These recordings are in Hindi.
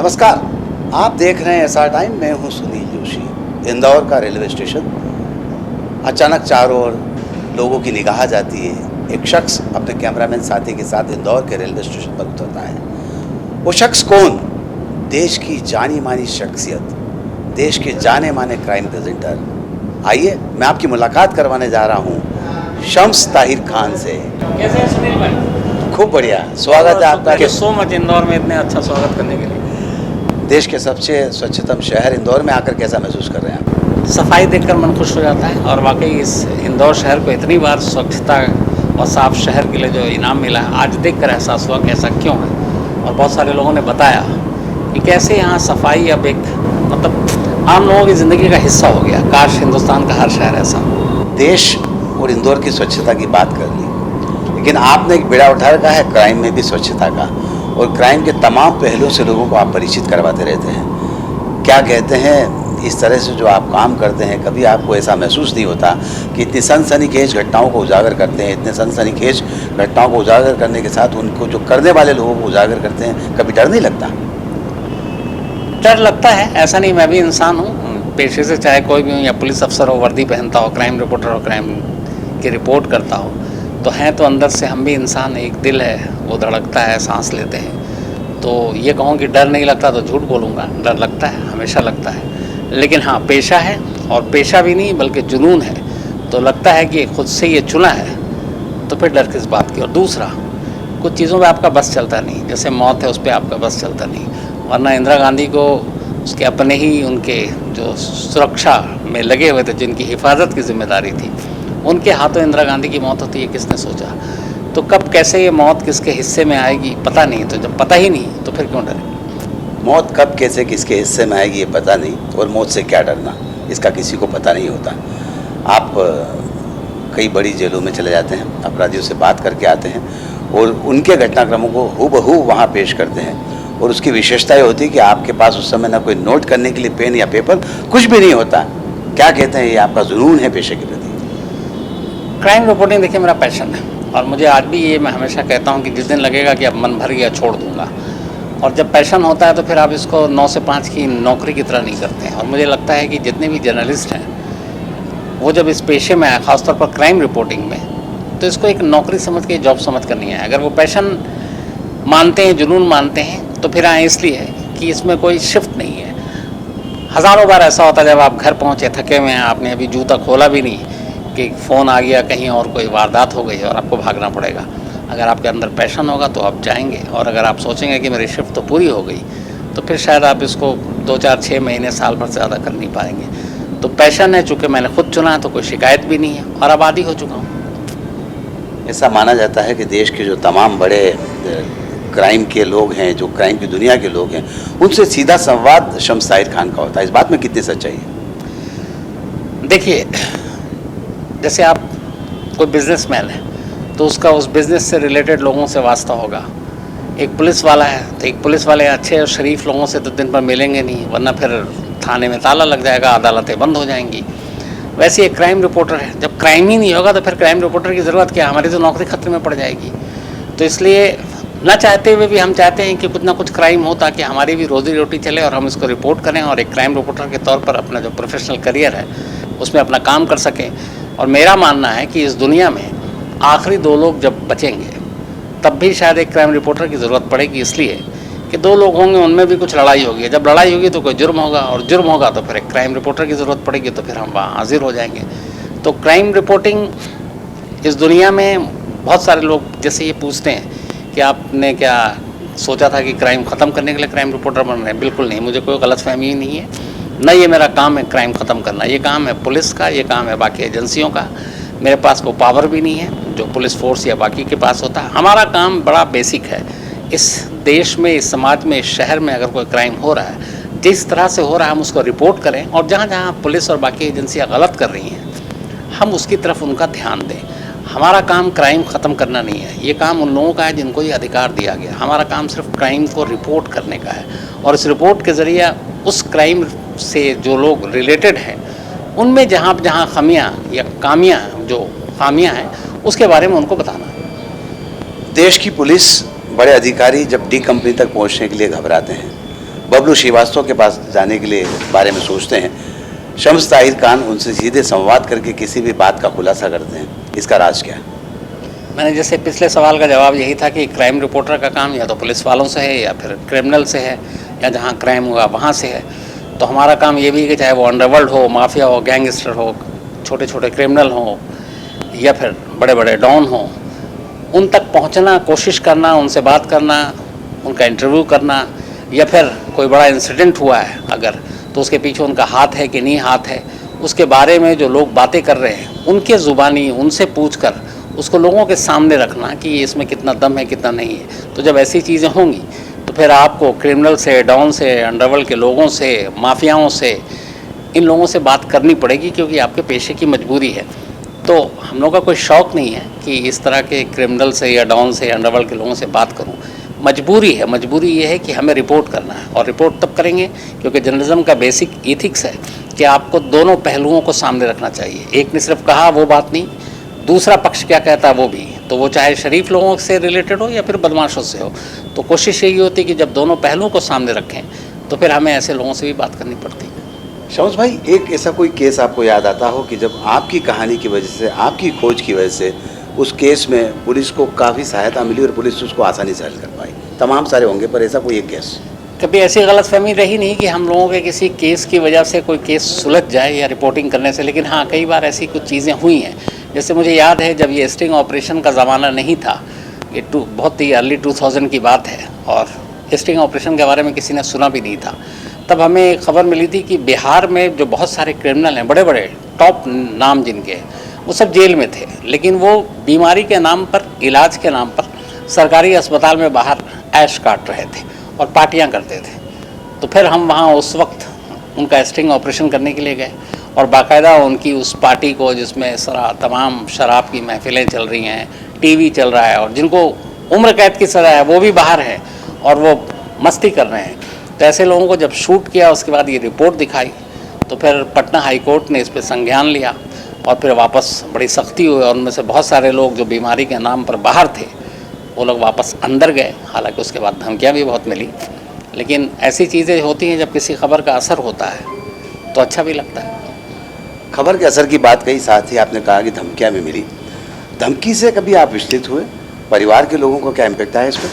नमस्कार, आप देख रहे हैं एसआर टाइम। मैं हूं सुनील जोशी। इंदौर का रेलवे स्टेशन। अचानक चारों ओर लोगों की निगाह जाती है। एक शख्स अपने कैमरामैन साथी के साथ इंदौर के रेलवे स्टेशन पर उतरता है। वो शख्स कौन? देश की जानी मानी शख्सियत, देश के जाने माने क्राइम प्रेजेंटर। आइए मैं आपकी मुलाकात करवाने जा रहा हूँ शम्स ताहिर खान से। कैसे हैं सुनील भाई? खूब बढ़िया, स्वागत है आपका। Thank you so much Indore में इतने अच्छा स्वागत करने के लिए। देश के सबसे स्वच्छतम शहर इंदौर में आकर कैसा महसूस कर रहे हैं आप? सफाई देखकर मन खुश हो जाता है और वाकई इस इंदौर शहर को इतनी बार स्वच्छता और साफ शहर के लिए जो इनाम मिला है, आज देखकर एहसास हुआ कि ऐसा क्यों है। और बहुत सारे लोगों ने बताया कि कैसे यहाँ सफाई अब एक मतलब आम लोगों की ज़िंदगी का हिस्सा हो गया। काश हिंदुस्तान का हर शहर ऐसा हो। देश और इंदौर की स्वच्छता की बात कर ली, लेकिन आपने एक बेड़ा उठा रखा है क्राइम में भी स्वच्छता का, और क्राइम के तमाम पहलुओं से लोगों को आप परिचित करवाते रहते हैं। क्या कहते हैं, इस तरह से जो आप काम करते हैं, कभी आपको ऐसा महसूस नहीं होता कि इतनी सनसनीखेज घटनाओं को उजागर करते हैं, इतने सनसनीखेज घटनाओं को उजागर करने के साथ उनको जो करने वाले लोगों को उजागर करते हैं, कभी डर नहीं लगता? डर लगता है, ऐसा नहीं, मैं भी इंसान हूँ पेशे से, चाहे कोई भी हूँ, या पुलिस अफसर हो, वर्दी पहनता हो, क्राइम रिपोर्टर हो, क्राइम की रिपोर्ट करता हो, तो हैं तो अंदर से हम भी इंसान। एक दिल है, वो धड़कता है, सांस लेते हैं। तो ये कहूँ कि डर नहीं लगता तो झूठ बोलूँगा। डर लगता है, हमेशा लगता है। लेकिन हाँ, पेशा है, और पेशा भी नहीं बल्कि जुनून है, तो लगता है कि खुद से ये चुना है तो फिर डर किस बात की। और दूसरा, कुछ चीज़ों पर आपका बस चलता नहीं, जैसे मौत है, उस पर आपका बस चलता नहीं। वरना इंदिरा गांधी को उसके अपने ही उनके जो सुरक्षा में लगे हुए थे, जिनकी हिफाजत की जिम्मेदारी थी, उनके हाथों इंदिरा गांधी की मौत होती है, किसने सोचा? तो कब कैसे ये मौत किसके हिस्से में आएगी पता नहीं। तो जब पता ही नहीं तो फिर क्यों डरे? मौत कब कैसे किसके हिस्से में आएगी ये पता नहीं, और मौत से क्या डरना, इसका किसी को पता नहीं होता। आप कई बड़ी जेलों में चले जाते हैं, अपराधियों से बात करके आते हैं, और उनके घटनाक्रमों को हूबहू वहाँ पेश करते हैं। और उसकी विशेषता ये होती है कि आपके पास उस समय ना कोई नोट करने के लिए पेन या पेपर, कुछ भी नहीं होता। क्या कहते हैं, ये आपका जुनून है पेशे के प्रति? क्राइम रिपोर्टिंग देखिए मेरा पैशन है, और मुझे आज भी ये मैं हमेशा कहता हूँ कि जिस दिन लगेगा कि अब मन भर गया छोड़ दूँगा। और जब पैशन होता है तो फिर आप इसको 9 से 5 की नौकरी की तरह नहीं करते हैं। और मुझे लगता है कि जितने भी जर्नलिस्ट हैं वो जब इस पेशे में आए, ख़ासतौर पर क्राइम रिपोर्टिंग में, तो इसको एक नौकरी समझ के, जॉब समझ कर नहीं आए। अगर वो पैशन मानते हैं, जुनून मानते हैं, तो फिर आए इसलिए कि इसमें कोई शिफ्ट नहीं है। हज़ारों बार ऐसा होता है जब आप घर पहुँचे थके हुए हैं, आपने अभी जूता खोला भी नहीं कि फ़ोन आ गया कहीं और कोई वारदात हो गई और आपको भागना पड़ेगा। अगर आपके अंदर पैशन होगा तो आप जाएंगे, और अगर आप सोचेंगे कि मेरी शिफ्ट तो पूरी हो गई, तो फिर शायद आप इसको 2, 4, 6 महीने, साल भर से ज़्यादा कर नहीं पाएंगे। तो पैशन है, चूँकि मैंने खुद चुना है, तो कोई शिकायत भी नहीं है, और अब आदी हो चुका हूँ। ऐसा माना जाता है कि देश के जो तमाम बड़े क्राइम के लोग हैं, जो क्राइम की दुनिया के लोग हैं, उनसे सीधा संवाद शम्स ताहिर खान का होता है। इस बात में कितनी सच्चाई है? देखिए, जैसे आप कोई बिजनेसमैन है तो उसका उस बिज़नेस से रिलेटेड लोगों से वास्ता होगा। एक पुलिस वाला है तो एक पुलिस वाले अच्छे और शरीफ लोगों से तो दिन भर मिलेंगे नहीं, वरना फिर थाने में ताला लग जाएगा, अदालतें बंद हो जाएंगी। वैसे एक क्राइम रिपोर्टर है, जब क्राइम ही नहीं होगा तो फिर क्राइम रिपोर्टर की ज़रूरत क्या? हमारी तो नौकरी खतरे में पड़ जाएगी। तो इसलिए ना चाहते हुए भी हम चाहते हैं कि कुछ ना कुछ क्राइम हो, ताकि हमारी भी रोज़ी रोटी चले और हम इसको रिपोर्ट करें, और एक क्राइम रिपोर्टर के तौर पर अपना जो प्रोफेशनल करियर है उसमें अपना काम कर सकें। और मेरा मानना है कि इस दुनिया में आखिरी 2 लोग जब बचेंगे तब भी शायद एक क्राइम रिपोर्टर की ज़रूरत पड़ेगी, इसलिए कि 2 लोग होंगे, उनमें भी कुछ लड़ाई होगी। जब लड़ाई होगी तो कोई जुर्म होगा, और जुर्म होगा तो फिर एक क्राइम रिपोर्टर की ज़रूरत पड़ेगी, तो फिर हम वहाँ हाजिर हो जाएंगे। तो क्राइम रिपोर्टिंग इस दुनिया में बहुत सारे लोग जैसे ये पूछते हैं कि आपने क्या सोचा था कि क्राइम ख़त्म करने के लिए क्राइम रिपोर्टर बन रहे हैं? बिल्कुल नहीं, मुझे कोई गलतफहमी ही नहीं है। न ये मेरा काम है क्राइम ख़त्म करना, ये काम है पुलिस का, ये काम है बाकी एजेंसियों का। मेरे पास वो पावर भी नहीं है जो पुलिस फोर्स या बाकी के पास होता है। हमारा काम बड़ा बेसिक है। इस देश में, इस समाज में, इस शहर में अगर कोई क्राइम हो रहा है, जिस तरह से हो रहा है हम उसको रिपोर्ट करें, और जहाँ जहाँ पुलिस और बाकी एजेंसियाँ गलत कर रही हैं हम उसकी तरफ उनका ध्यान दें। हमारा काम क्राइम ख़त्म करना नहीं है, ये काम उन लोगों का है जिनको ये अधिकार दिया गया। हमारा काम सिर्फ क्राइम को रिपोर्ट करने का है, और इस रिपोर्ट के ज़रिए उस क्राइम से जो लोग रिलेटेड हैं उनमें जहाँ जहाँ खामियाँ या खामियाँ हैं उसके बारे में उनको बताना। देश की पुलिस बड़े अधिकारी जब डी कंपनी तक पहुंचने के लिए घबराते हैं बबलू श्रीवास्तव के पास जाने के लिए बारे में सोचते हैं। शम्स ताहिर खान उनसे सीधे संवाद करके किसी भी बात का खुलासा करते हैं। इसका राज क्या है? मैंने जैसे पिछले सवाल का जवाब यही था कि क्राइम रिपोर्टर का काम या तो पुलिस वालों से है या फिर क्रिमिनल से है या जहाँ क्राइम हुआ वहाँ से है। तो हमारा काम ये भी है कि चाहे वो अंडरवर्ल्ड हो, माफिया हो, गैंगस्टर हो, छोटे छोटे क्रिमिनल हो या फिर बड़े बड़े डॉन हो, उन तक पहुँचना, कोशिश करना, उनसे बात करना, उनका इंटरव्यू करना, या फिर कोई बड़ा इंसिडेंट हुआ है अगर, तो उसके पीछे उनका हाथ है कि नहीं हाथ है, उसके बारे में जो लोग बातें कर रहे हैं उनके ज़ुबानी उनसे पूछकर उसको लोगों के सामने रखना कि इसमें कितना दम है कितना नहीं है। तो जब ऐसी चीज़ें होंगी तो फिर आपको क्रिमिनल से, डॉन से, अंडरवर्ल्ड के लोगों से, माफियाओं से, इन लोगों से बात करनी पड़ेगी क्योंकि आपके पेशे की मजबूरी है। तो हम लोगों का कोई शौक़ नहीं है कि इस तरह के क्रिमिनल से या डॉन से, अंडरवर्ल्ड के लोगों से बात करूं। मजबूरी है, मजबूरी ये है कि हमें रिपोर्ट करना है और रिपोर्ट तब करेंगे क्योंकि जर्नलिज्म का बेसिक एथिक्स है कि आपको दोनों पहलुओं को सामने रखना चाहिए। एक ने सिर्फ कहा वो बात नहीं, दूसरा पक्ष क्या कहता है वो भी, तो वो चाहे शरीफ लोगों से रिलेटेड हो या फिर बदमाशों से हो। तो कोशिश यही होती है कि जब दोनों पहलुओं को सामने रखें तो फिर हमें ऐसे लोगों से भी बात करनी पड़ती है। शम्स भाई, एक ऐसा कोई केस आपको याद आता हो कि जब आपकी कहानी की वजह से, आपकी खोज की वजह से उस केस में पुलिस को काफ़ी सहायता मिली और पुलिस उसको आसानी से हल कर पाई? तमाम सारे होंगे पर ऐसा कोई एक केस? कभी ऐसी गलतफहमी रही नहीं कि हम लोगों के किसी केस की वजह से कोई केस सुलझ जाए या रिपोर्टिंग करने से, लेकिन हाँ कई बार ऐसी कुछ चीज़ें हुई हैं। जैसे मुझे याद है जब ये स्टिंग ऑपरेशन का ज़माना नहीं था, ये बहुत ही अर्ली 2000 की बात है और स्टिंग ऑपरेशन के बारे में किसी ने सुना भी नहीं था। तब हमें एक खबर मिली थी कि बिहार में जो बहुत सारे क्रिमिनल हैं, बड़े बड़े टॉप नाम जिनके, वो सब जेल में थे, लेकिन वो बीमारी के नाम पर, इलाज के नाम पर सरकारी अस्पताल में बाहर ऐश काट रहे थे और पार्टियां करते थे। तो फिर हम वहाँ उस वक्त उनका स्टिंग ऑपरेशन करने के लिए गए और बाकायदा उनकी उस पार्टी को, जिसमें तमाम शराब की महफिलें चल रही हैं, टीवी चल रहा है और जिनको उम्र कैद की सज़ा है वो भी बाहर है और वो मस्ती कर रहे हैं, तो ऐसे लोगों को जब शूट किया उसके बाद ये रिपोर्ट दिखाई तो फिर पटना हाई कोर्ट ने इस पर संज्ञान लिया और फिर वापस बड़ी सख्ती हुई और उनमें से बहुत सारे लोग जो बीमारी के नाम पर बाहर थे वो लोग वापस अंदर गए। हालांकि उसके बाद धमकियाँ भी बहुत मिली, लेकिन ऐसी चीज़ें होती हैं जब किसी खबर का असर होता है तो अच्छा भी लगता है। खबर के असर की बात कही, साथ ही आपने कहा कि धमकियाँ भी मिली। धमकी से कभी आप विचलित हुए? परिवार के लोगों को क्या इम्पेक्ट आया इस पर?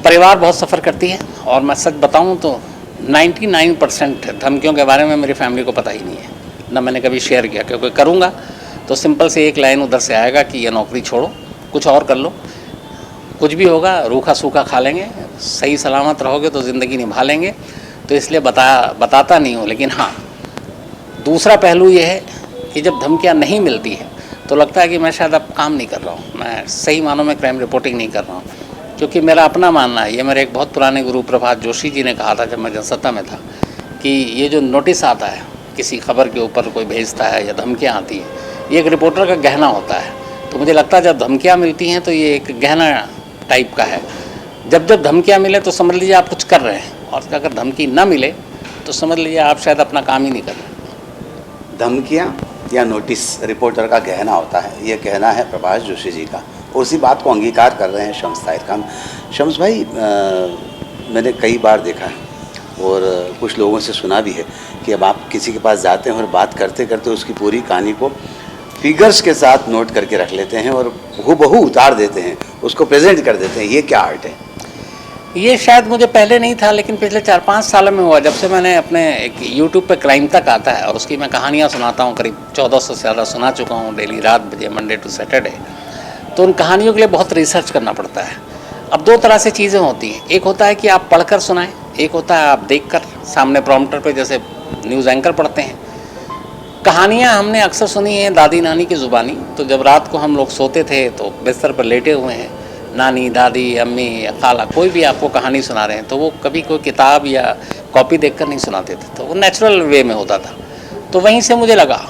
परिवार बहुत सफ़र करती है और मैं सच बताऊं तो 99% धमकियों के बारे में मेरी फैमिली को पता ही नहीं है, ना मैंने कभी शेयर किया, क्योंकि करूंगा तो सिंपल से एक लाइन उधर से आएगा कि ये नौकरी छोड़ो, कुछ और कर लो, कुछ भी होगा रूखा सूखा खा लेंगे, सही सलामत रहोगे तो ज़िंदगी निभा लेंगे। तो इसलिए बताता नहीं हूँ। लेकिन हाँ, दूसरा पहलू ये है कि जब धमकियाँ नहीं मिलती है तो लगता है कि मैं शायद अब काम नहीं कर रहा हूँ, मैं सही मानों में क्राइम रिपोर्टिंग नहीं कर रहा हूँ। क्योंकि मेरा अपना मानना है, ये मेरे एक बहुत पुराने गुरु प्रभात जोशी जी ने कहा था जब मैं जनसत्ता में था, कि ये जो नोटिस आता है किसी खबर के ऊपर कोई भेजता है या धमकियाँ आती हैं, ये एक रिपोर्टर का गहना होता है। तो मुझे लगता है जब धमकियाँ मिलती हैं तो ये एक गहना टाइप का है। जब जब धमकियाँ मिले तो समझ लीजिए आप कुछ कर रहे हैं, और अगर धमकी ना मिले तो समझ लीजिए आप शायद अपना काम ही नहीं कर रहे। धमकियाँ या नोटिस रिपोर्टर का गहना होता है, ये कहना है प्रभात जोशी जी का। उसी बात को अंगीकार कर रहे हैं शम्स ताहिर खान। शम्स भाई, मैंने कई बार देखा है और कुछ लोगों से सुना भी है कि अब आप किसी के पास जाते हैं और बात करते करते उसकी पूरी कहानी को फिगर्स के साथ नोट करके रख लेते हैं और हूबहू उतार देते हैं, उसको प्रेजेंट कर देते हैं। ये क्या आर्ट है? ये शायद मुझे पहले नहीं था, लेकिन पिछले 4-5 सालों में हुआ, जब से मैंने अपने एक यूट्यूब पे क्राइम तक आता है और उसकी मैं कहानियाँ सुनाता हूँ, करीब 1400 से ज़्यादा सुना चुका हूँ डेली रात बजे, मंडे टू सैटरडे। तो उन कहानियों के लिए बहुत रिसर्च करना पड़ता है। अब दो तरह से चीज़ें होती हैं, एक होता है कि आप पढ़कर सुनाएं, एक होता है आप देखकर सामने प्रॉम्प्टर पे जैसे न्यूज़ एंकर पढ़ते हैं। कहानियाँ हमने अक्सर सुनी हैं दादी नानी की ज़ुबानी। तो जब रात को हम लोग सोते थे तो बिस्तर पर लेटे हुए हैं, नानी, दादी, अम्मी या खाला कोई भी आपको कहानी सुना रहे हैं, तो वो कभी कोई किताब या कॉपी देखकर नहीं सुनाते थे, तो वो नेचुरल वे में होता था। तो वहीं से मुझे लगा,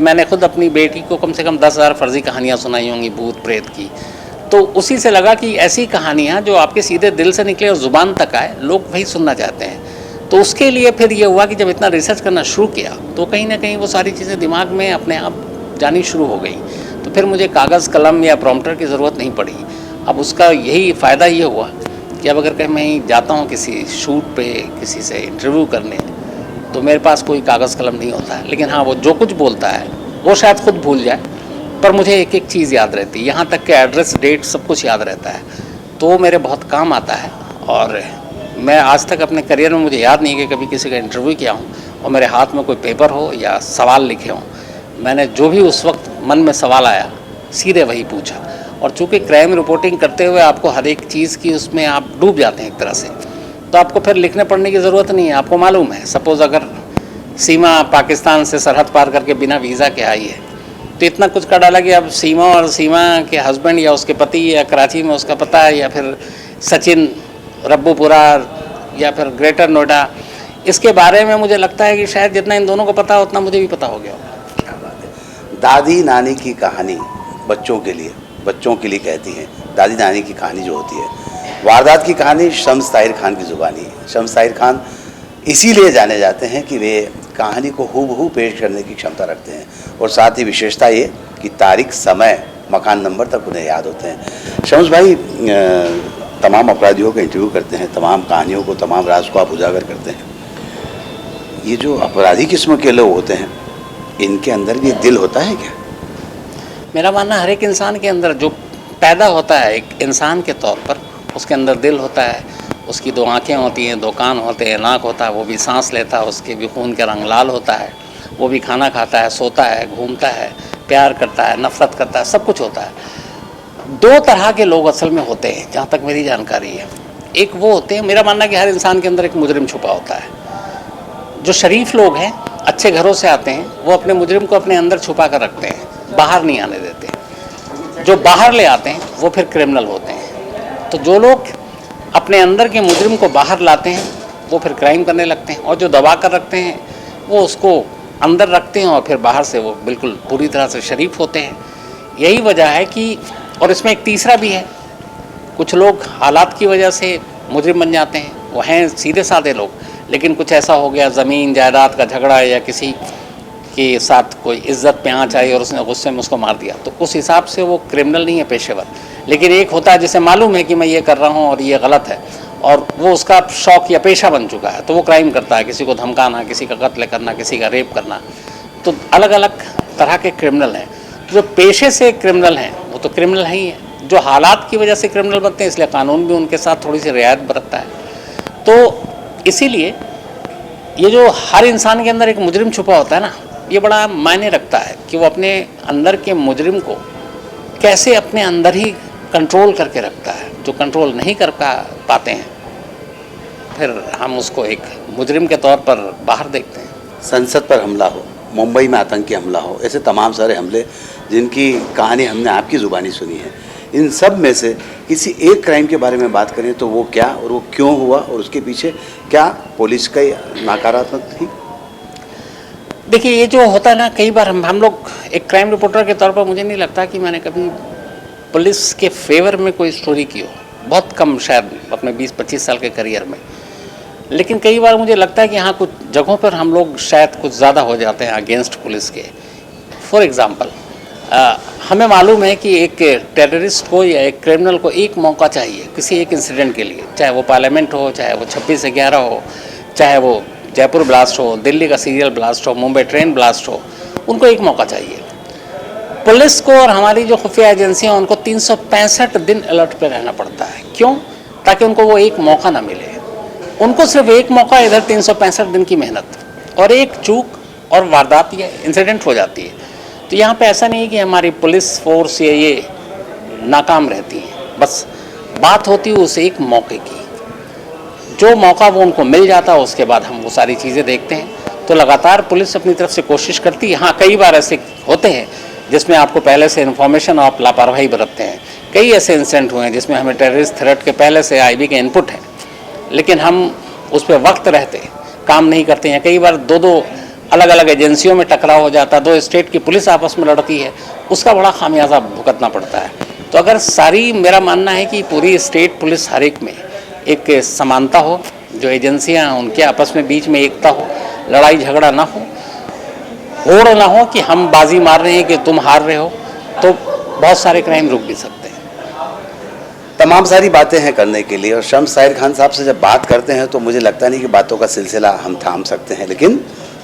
मैंने खुद अपनी बेटी को कम से कम 10,000 फर्जी कहानियाँ सुनाई होंगी भूत प्रेत की। तो उसी से लगा कि ऐसी कहानियाँ जो आपके सीधे दिल से निकले और ज़ुबान तक आए, लोग वही सुनना चाहते हैं। तो उसके लिए फिर ये हुआ कि जब इतना रिसर्च करना शुरू किया तो कहीं ना कहीं वो सारी चीज़ें दिमाग में अपने आप जानी शुरू हो गई। तो फिर मुझे कागज़ कलम या प्रॉम्प्टर की ज़रूरत नहीं पड़ी। अब उसका यही फ़ायदा ये हुआ कि अब अगर कहीं मैं जाता हूँ किसी शूट पे, किसी से इंटरव्यू करने, तो मेरे पास कोई कागज़ कलम नहीं होता है, लेकिन हाँ वो जो कुछ बोलता है वो शायद खुद भूल जाए, पर मुझे एक एक चीज़ याद रहती है, यहाँ तक कि एड्रेस, डेट, सब कुछ याद रहता है। तो वो मेरे बहुत काम आता है। और मैं आज तक अपने करियर में, मुझे याद नहीं है कि कभी किसी का इंटरव्यू किया हूँ और मेरे हाथ में कोई पेपर हो या सवाल लिखे हों। मैंने जो भी उस वक्त मन में सवाल आया सीधे वही पूछा। और चूँकि क्राइम रिपोर्टिंग करते हुए आपको हर एक चीज़ की उसमें आप डूब जाते हैं एक तरह से, तो आपको फिर लिखने पढ़ने की ज़रूरत नहीं है। आपको मालूम है, सपोज़ अगर सीमा पाकिस्तान से सरहद पार करके बिना वीज़ा के आई है, तो इतना कुछ कर डाला कि अब सीमा और सीमा के हस्बैंड या उसके पति या कराची में उसका पता है, या फिर सचिन रब्बूपुरा या फिर ग्रेटर नोएडा, इसके बारे में मुझे लगता है कि शायद जितना इन दोनों को पता है उतना मुझे भी पता हो गया होगा। क्या बात है। दादी नानी की कहानी बच्चों के लिए कहती हैं। दादी नानी की कहानी जो होती है, वारदात की कहानी शम्स ताहिर खान की ज़ुबानी है। शम्स ताहिर खान इसीलिए जाने जाते हैं कि वे कहानी को हूबहू पेश करने की क्षमता रखते हैं, और साथ ही विशेषता ये कि तारीख, समय, मकान नंबर तक उन्हें याद होते हैं। शम्स भाई, तमाम अपराधियों का इंटरव्यू करते हैं, तमाम कहानियों को, तमाम राज को आप उजागर करते हैं। ये जो अपराधी किस्म के लोग होते हैं, इनके अंदर भी दिल होता है क्या? मेरा मानना, हर एक इंसान के अंदर जो पैदा होता है एक इंसान के तौर पर, उसके अंदर दिल होता है। उसकी 2 आँखें होती हैं, 2 कान होते हैं, नाक होता है, वो भी सांस लेता है, उसके भी खून का रंग लाल होता है, वो भी खाना खाता है, सोता है, घूमता है, प्यार करता है, नफरत करता है, सब कुछ होता है। 2 तरह के लोग असल में होते हैं जहाँ तक मेरी जानकारी है। एक वो होते हैं, मेरा मानना कि हर इंसान के अंदर एक मुजरिम छुपा होता है। जो शरीफ लोग हैं, अच्छे घरों से आते हैं, वो अपने मुजरिम को अपने अंदर छुपा कर रखते हैं, बाहर नहीं आने देते। जो बाहर ले आते हैं वो फिर क्रिमिनल होते हैं। तो जो लोग अपने अंदर के मुजरिम को बाहर लाते हैं वो फिर क्राइम करने लगते हैं, और जो दबा कर रखते हैं वो उसको अंदर रखते हैं और फिर बाहर से वो बिल्कुल पूरी तरह से शरीफ होते हैं। यही वजह है कि, और इसमें एक तीसरा भी है, कुछ लोग हालात की वजह से मुजरिम बन जाते हैं। वो हैं सीधे साधे लोग, लेकिन कुछ ऐसा हो गया, ज़मीन जायदाद का झगड़ा या किसी के साथ कोई इज्जत पे आँच आई और उसने गुस्से में उसको मार दिया, तो उस हिसाब से वो क्रिमिनल नहीं है, पेशेवर। लेकिन एक होता है जिसे मालूम है कि मैं ये कर रहा हूँ और ये गलत है, और वो उसका शौक़ या पेशा बन चुका है, तो वो क्राइम करता है, किसी को धमकाना, किसी का कत्ल करना, किसी का रेप करना। तो अलग अलग तरह के क्रिमिनल हैं। तो जो पेशे से क्रिमिनल हैं वो तो क्रिमिनल ही हैं। जो हालात की वजह से क्रिमिनल बनते हैं, इसलिए कानून भी उनके साथ थोड़ी सी रियायत बरतता है। तो इसीलिए ये जो हर इंसान के अंदर एक मुजरिम छुपा होता है ना, ये बड़ा मायने रखता है कि वो अपने अंदर के मुजरिम को कैसे अपने अंदर ही कंट्रोल करके रखता है। जो कंट्रोल नहीं कर पाते हैं, फिर हम उसको एक मुजरिम के तौर पर बाहर देखते हैं। संसद पर हमला हो, मुंबई में आतंकी हमला हो, ऐसे तमाम सारे हमले जिनकी कहानी हमने आपकी ज़ुबानी सुनी है, इन सब में से किसी एक क्राइम के बारे में बात करें तो वो क्या और वो क्यों हुआ, और उसके पीछे क्या पुलिस का नकारात्मक थी? देखिए, ये जो होता है ना, कई बार हम लोग एक क्राइम रिपोर्टर के तौर पर, मुझे नहीं लगता कि मैंने कभी पुलिस के फेवर में कोई स्टोरी की हो, बहुत कम शायद अपने 20-25 साल के करियर में। लेकिन कई बार मुझे लगता है कि हाँ, कुछ जगहों पर हम लोग शायद कुछ ज़्यादा हो जाते हैं अगेंस्ट पुलिस के। फॉर एग्ज़ाम्पल, हमें मालूम है कि एक टेररिस्ट को या एक क्रिमिनल को एक मौका चाहिए किसी एक इंसिडेंट के लिए, चाहे वो पार्लियामेंट हो, चाहे वो 26/11 हो, चाहे वो जयपुर ब्लास्ट हो, दिल्ली का सीरियल ब्लास्ट हो, मुंबई ट्रेन ब्लास्ट हो, उनको एक मौका चाहिए। पुलिस को और हमारी जो खुफिया एजेंसियाँ, उनको 365 दिन अलर्ट पे रहना पड़ता है। क्यों? ताकि उनको वो एक मौका ना मिले। उनको सिर्फ एक मौका, इधर 365 दिन की मेहनत, और एक चूक और वारदात या इंसिडेंट हो जाती है। तो यहाँ पे ऐसा नहीं है कि हमारी पुलिस फोर्स ये नाकाम रहती है, बस बात होती है उस एक मौके की। जो मौका वो उनको मिल जाता है, उसके बाद हम वो सारी चीज़ें देखते हैं। तो लगातार पुलिस अपनी तरफ से कोशिश करती है। हाँ, कई बार ऐसे होते हैं जिसमें आपको पहले से इन्फॉर्मेशन और आप लापरवाही बरतते हैं। कई ऐसे इंसिडेंट हुए हैं जिसमें हमें टेररिस्ट थ्रेट के पहले से आईबी के इनपुट है, लेकिन हम उस पर वक्त रहते काम नहीं करते हैं। कई बार 2-2 अलग अलग एजेंसियों में टकराव हो जाता है, 2 स्टेट की पुलिस आपस में लड़ती है, उसका बड़ा खामियाजा भुगतना पड़ता है। तो अगर सारी, मेरा मानना है कि पूरी स्टेट पुलिस हर एक में एक समानता हो, जो एजेंसियां उनके आपस में बीच में एकता हो, लड़ाई झगड़ा ना हो, होड़ ना हो कि हम बाजी मार रहे हैं कि तुम हार रहे हो, तो बहुत सारे क्राइम रुक भी सकते हैं। तमाम सारी बातें हैं करने के लिए, और शम्स ताहिर खान साहब से जब बात करते हैं तो मुझे लगता नहीं कि बातों का सिलसिला हम थाम सकते हैं, लेकिन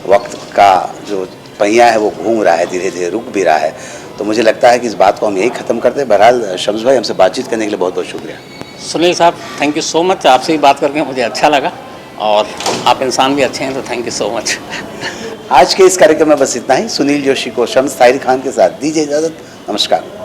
वक्त का जो पहिया है वो घूम रहा है, धीरे धीरे रुक भी रहा है। तो मुझे लगता है कि इस बात को हम यही ख़त्म करते हैं। बहरहाल शम्स भाई, हमसे बातचीत करने के लिए बहुत बहुत शुक्रिया। सुनील साहब, थैंक यू सो मच। आपसे ही बात करके मुझे अच्छा लगा, और आप इंसान भी अच्छे हैं, तो थैंक यू सो मच। आज के इस कार्यक्रम में बस इतना ही। सुनील जोशी को शम्स ताहिर खान के साथ दीजिए इजाज़त। नमस्कार।